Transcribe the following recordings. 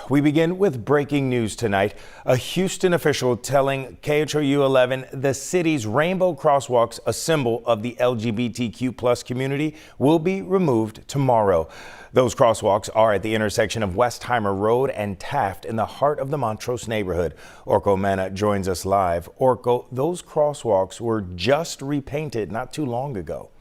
We begin with breaking news tonight. A Houston official telling KHOU 11 the city's rainbow crosswalks, a symbol of the LGBTQ plus community, will be removed tomorrow. Those crosswalks are at the intersection of Westheimer Road and Taft in the heart of the Montrose neighborhood. Orko Mena joins us live. Orko, those crosswalks were just repainted not too long ago.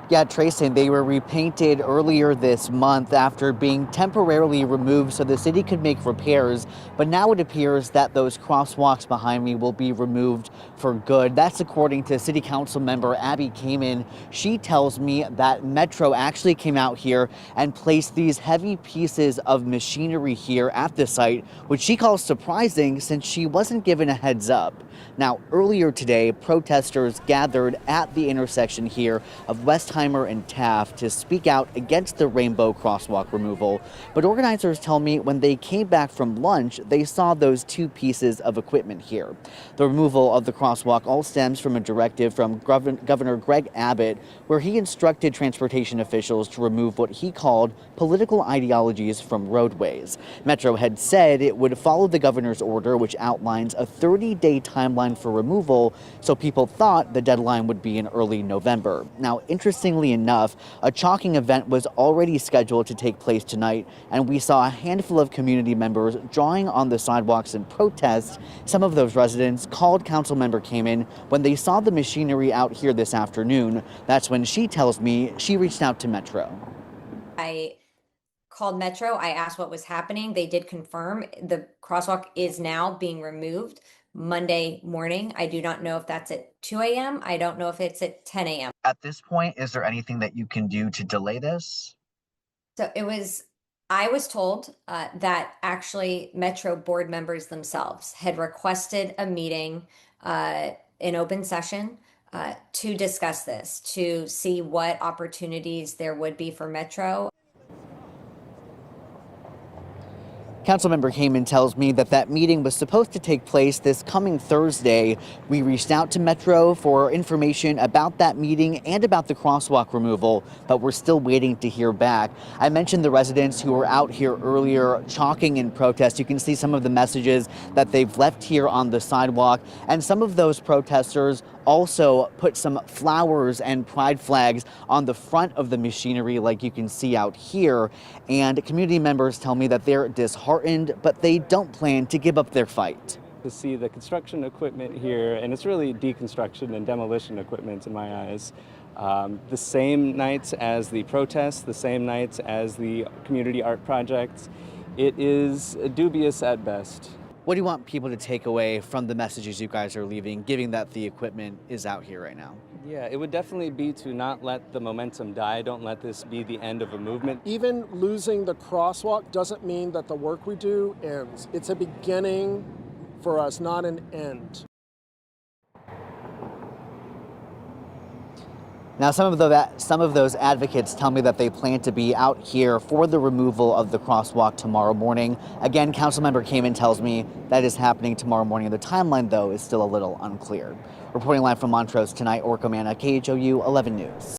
Yeah, Tracy, they were repainted earlier this month after being temporarily removed so the city could make repairs. But now it appears that those crosswalks behind me will be removed for good. That's according to City Council member Abby Kamen. She tells me that Metro actually came out here and placed these heavy pieces of machinery here at the site, which she calls surprising since she wasn't given a heads up. Now, earlier today, protesters gathered at the intersection here of Westheimer and Taft to speak out against the rainbow crosswalk removal. But organizers tell me when they came back from lunch, they saw those two pieces of equipment here. The removal of the crosswalk all stems from a directive from Governor Greg Abbott, where he instructed transportation officials to remove what he called political ideologies from roadways. Metro had said it would follow the governor's order, which outlines a 30-day timeline for removal, so people thought the deadline would be in early November. Now, interestingly enough, a chalking event was already scheduled to take place tonight, and we saw a handful of community members drawing on the sidewalks in protest. Some of those residents called Councilmember Kamen when they saw the machinery out here this afternoon. That's when she tells me she reached out to Metro. I called Metro. I asked what was happening. They did confirm the crosswalk is now being removed Monday morning. I do not know if that's at 2 a.m. I don't know if it's at 10 a.m. At this point, is there anything that you can do to delay this? So I was told that actually Metro board members themselves had requested a meeting in open session to discuss this, to see what opportunities there would be for Metro. Councilmember Kamen tells me that meeting was supposed to take place this coming Thursday. We reached out to Metro for information about that meeting and about the crosswalk removal, but we're still waiting to hear back. I mentioned the residents who were out here earlier chalking in protest. You can see some of the messages that they've left here on the sidewalk, and some of those protesters also put some flowers and pride flags on the front of the machinery like you can see out here. And community members tell me that they're disheartened, but they don't plan to give up their fight. To see the construction equipment here, and it's really deconstruction and demolition equipment in my eyes, the same nights as the protests, the same nights as the community art projects, it is dubious at best. What do you want people to take away from the messages you guys are leaving, given that the equipment is out here right now? Yeah, it would definitely be to not let the momentum die. Don't let this be the end of a movement. Even losing the crosswalk doesn't mean that the work we do ends. It's a beginning for us, not an end. Now, some of those advocates tell me that they plan to be out here for the removal of the crosswalk tomorrow morning. Again, Councilmember Kamen tells me that is happening tomorrow morning. The timeline, though, is still a little unclear. Reporting live from Montrose tonight, Orko Mena, KHOU 11 News.